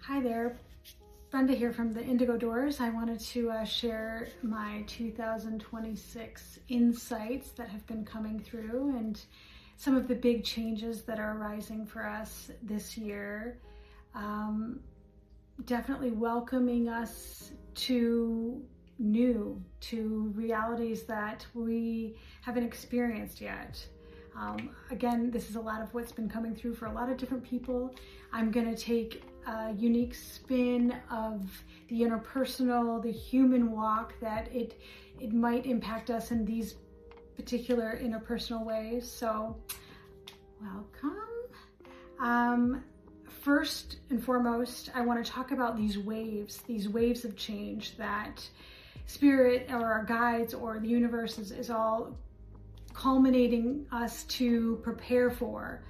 Hi there, Brenda here from the Indigo Doors. I wanted to share my 2026 insights that have been coming through and some of the big changes that are arising for us this year. Definitely welcoming us to realities that we haven't experienced yet. Again, this is a lot of what's been coming through for a lot of different people. I'm going to take a unique spin of the interpersonal, the human walk, that it might impact us in these particular interpersonal ways. So, welcome. First and foremost, I want to talk about these waves of change that Spirit or our guides or the universe is all culminating us to prepare for.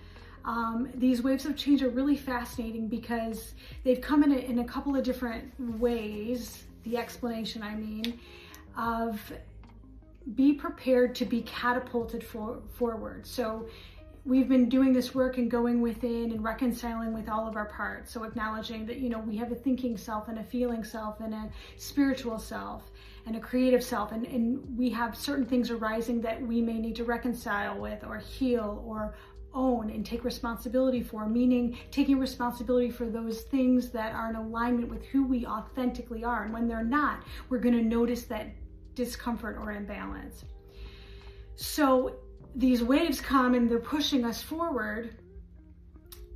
These waves of change are really fascinating because they've come in a couple of different ways. The explanation, of be prepared to be catapulted forward. So we've been doing this work and going within and reconciling with all of our parts. So acknowledging that, we have a thinking self and a feeling self and a spiritual self and a creative self. And we have certain things arising that we may need to reconcile with or heal or own and take responsibility for, meaning taking responsibility for those things that are in alignment with who we authentically are. And when they're not, we're going to notice that discomfort or imbalance. So these waves come and they're pushing us forward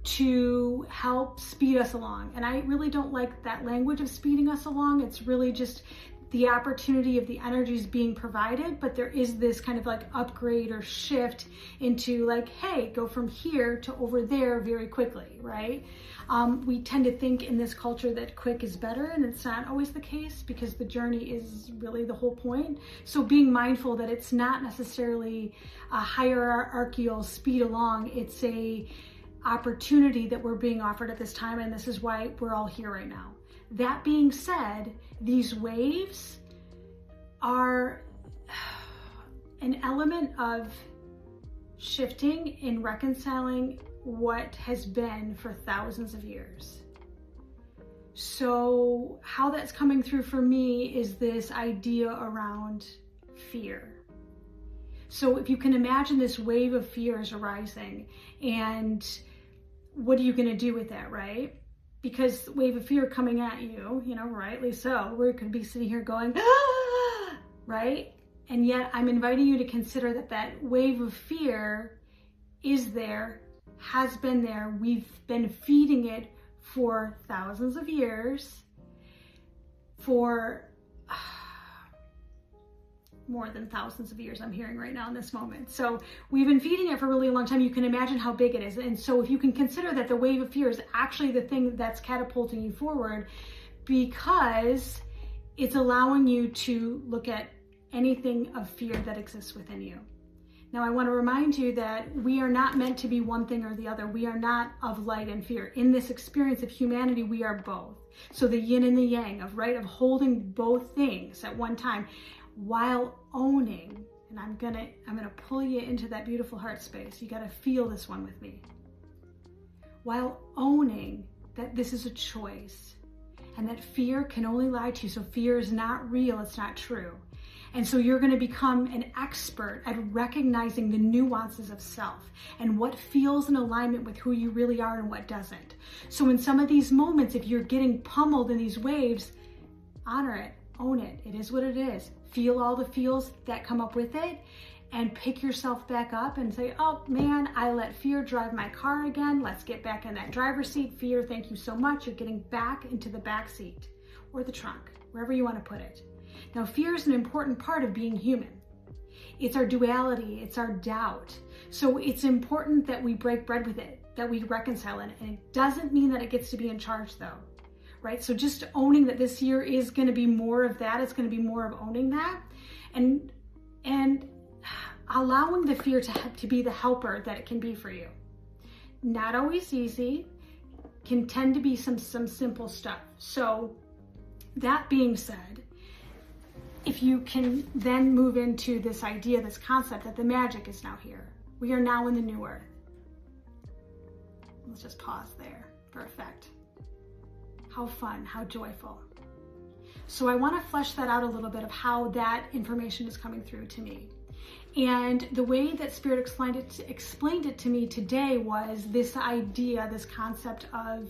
to help speed us along. And I really don't like that language of speeding us along. It's really just the opportunity of the energies being provided, but there is this kind of like upgrade or shift into like, hey, go from here to over there very quickly, right? We tend to think in this culture that quick is better, and it's not always the case because the journey is really the whole point. So being mindful that it's not necessarily a hierarchical speed along, it's a opportunity that we're being offered at this time, and this is why we're all here right now. That being said, these waves are an element of shifting and reconciling what has been for thousands of years. So how that's coming through for me is this idea around fear. So if you can imagine this wave of fear is arising, and what are you going to do with that, right? Because the wave of fear coming at you, rightly so, we could be sitting here going, ah, right? And yet I'm inviting you to consider that wave of fear is there, has been there. We've been feeding it for thousands of years, for more than thousands of years, I'm hearing right now in this moment. So we've been feeding it for a really long time. You can imagine how big it is. And so if you can consider that the wave of fear is actually the thing that's catapulting you forward, because it's allowing you to look at anything of fear that exists within you. Now, I want to remind you that we are not meant to be one thing or the other. We are not of light and fear. In this experience of humanity, we are both. So the yin and the yang of holding both things at one time, while owning, and I'm gonna pull you into that beautiful heart space. You gotta feel this one with me. While owning that this is a choice and that fear can only lie to you. So fear is not real, it's not true. And so you're gonna become an expert at recognizing the nuances of self and what feels in alignment with who you really are and what doesn't. So in some of these moments, if you're getting pummeled in these waves, honor it, own it. It is what it is. Feel all the feels that come up with it and pick yourself back up and say, oh man, I let fear drive my car again. Let's get back in that driver's seat. Fear, thank you so much. You're getting back into the back seat or the trunk, wherever you want to put it. Now, fear is an important part of being human. It's our duality. It's our doubt. So it's important that we break bread with it, that we reconcile it. And it doesn't mean that it gets to be in charge though. Right? So just owning that this year is going to be more of that. It's going to be more of owning that and allowing the fear to be the helper that it can be for you. Not always easy, can tend to be some simple stuff. So that being said, if you can then move into this idea, this concept that the magic is now here. We are now in the new earth. Let's just pause there for effect. how fun, how joyful. So I want to flesh that out a little bit of how that information is coming through to me. And the way that Spirit explained it to me today was this idea, this concept of,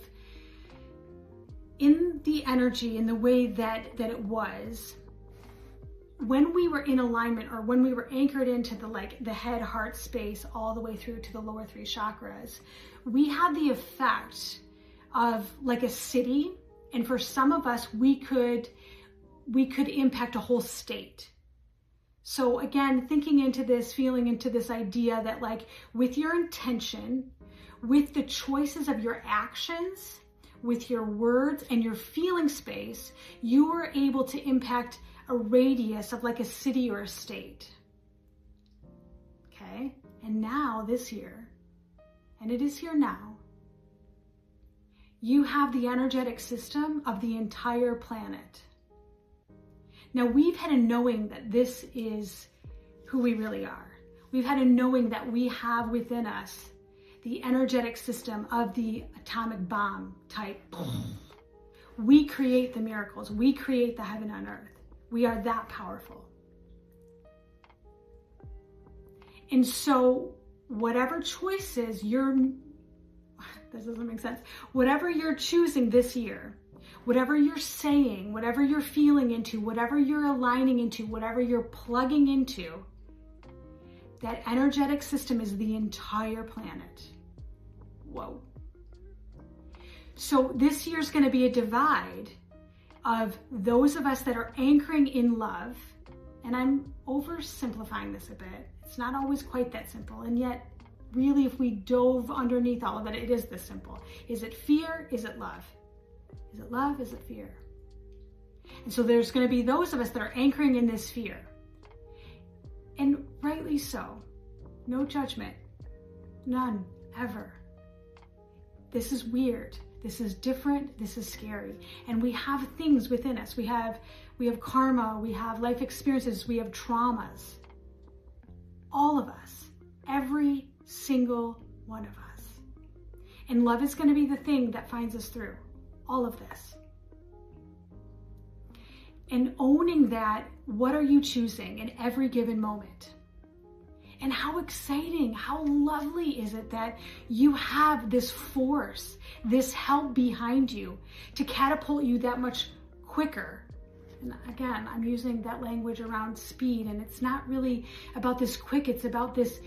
in the energy, in the way that it was, when we were in alignment, or when we were anchored into the head, heart space, all the way through to the lower 3 chakras, we had the effect of like a city. And for some of us, we could impact a whole state. So again, thinking into this, feeling into this idea that like with your intention, with the choices of your actions, with your words and your feeling space, you were able to impact a radius of like a city or a state. Okay? And now this year, and it is here now, you have the energetic system of the entire planet. Now, we've had a knowing that this is who we really are. We've had a knowing that we have within us the energetic system of the atomic bomb type. We create the miracles. We create the heaven on earth. We are that powerful. And so whatever choices this doesn't make sense. Whatever you're choosing this year, whatever you're saying, whatever you're feeling into, whatever you're aligning into, whatever you're plugging into, that energetic system is the entire planet. Whoa. So this year's going to be a divide of those of us that are anchoring in love. And I'm oversimplifying this a bit. It's not always quite that simple. And yet, really, if we dove underneath all of it, it is this simple. Is it fear? Is it love? Is it love? Is it fear? And so there's going to be those of us that are anchoring in this fear. And rightly so. No judgment. None. Ever. This is weird. This is different. This is scary. And we have things within us. We have karma. We have life experiences. We have traumas. All of us. Every single one of us. And love is going to be the thing that finds us through all of this. And owning that, what are you choosing in every given moment? And how exciting, how lovely is it that you have this force, this help behind you to catapult you that much quicker. And again, I'm using that language around speed, and it's not really about this quick, it's about this,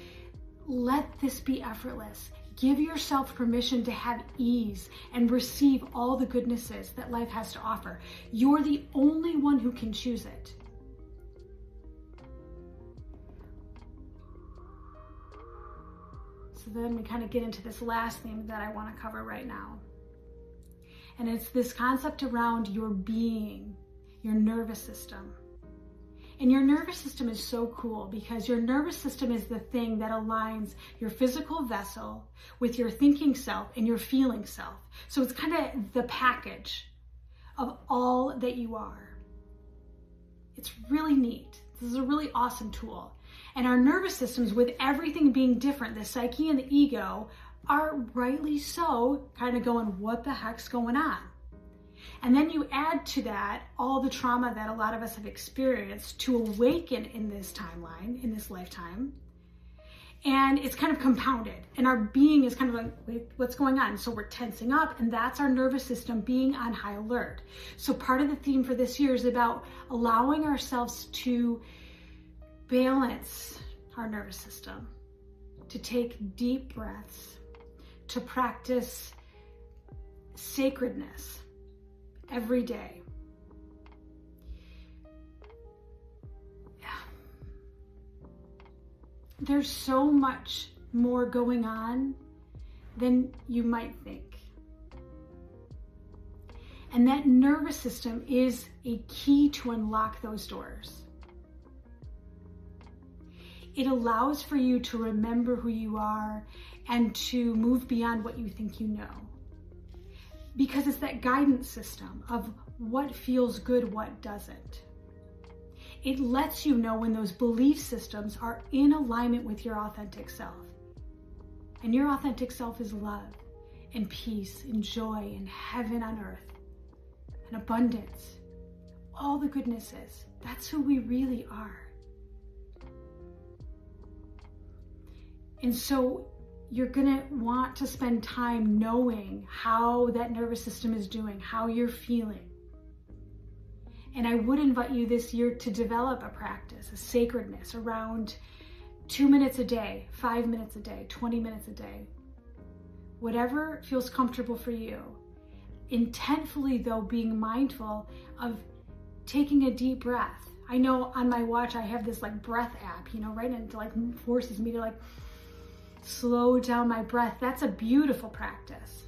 let this be effortless. Give yourself permission to have ease and receive all the goodnesses that life has to offer. You're the only one who can choose it. So then we kind of get into this last thing that I want to cover right now. And it's this concept around your being, your nervous system. And your nervous system is so cool because your nervous system is the thing that aligns your physical vessel with your thinking self and your feeling self. So it's kind of the package of all that you are. It's really neat. This is a really awesome tool. And our nervous systems, with everything being different, the psyche and the ego, are rightly so kind of going, what the heck's going on? And then you add to that all the trauma that a lot of us have experienced to awaken in this timeline, in this lifetime. And it's kind of compounded. And our being is kind of like, wait, what's going on? So we're tensing up, and that's our nervous system being on high alert. So part of the theme for this year is about allowing ourselves to balance our nervous system, to take deep breaths, to practice sacredness every day. Yeah. There's so much more going on than you might think. And that nervous system is a key to unlock those doors. It allows for you to remember who you are and to move beyond what you think you know. Because it's that guidance system of what feels good, what doesn't. It lets you know when those belief systems are in alignment with your authentic self. And your authentic self is love and peace and joy and heaven on earth. and abundance, all the goodnesses. That's who we really are. And so you're gonna want to spend time knowing how that nervous system is doing, how you're feeling. And I would invite you this year to develop a practice, a sacredness around 2 minutes a day, 5 minutes a day, 20 minutes a day. Whatever feels comfortable for you. Intentfully though, being mindful of taking a deep breath. I know on my watch I have this like breath app, right? And it like forces me to like slow down my breath. That's a beautiful practice.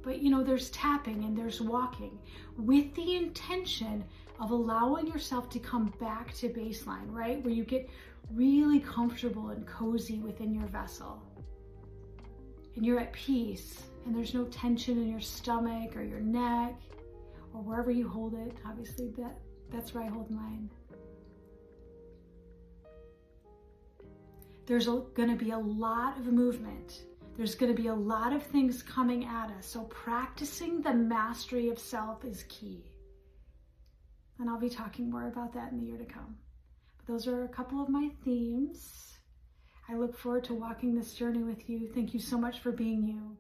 But there's tapping and there's walking with the intention of allowing yourself to come back to baseline, right? Where you get really comfortable and cozy within your vessel. And you're at peace and there's no tension in your stomach or your neck or wherever you hold it. Obviously that's where I hold mine. There's going to be a lot of movement. There's going to be a lot of things coming at us. So practicing the mastery of self is key. And I'll be talking more about that in the year to come. But those are a couple of my themes. I look forward to walking this journey with you. Thank you so much for being you.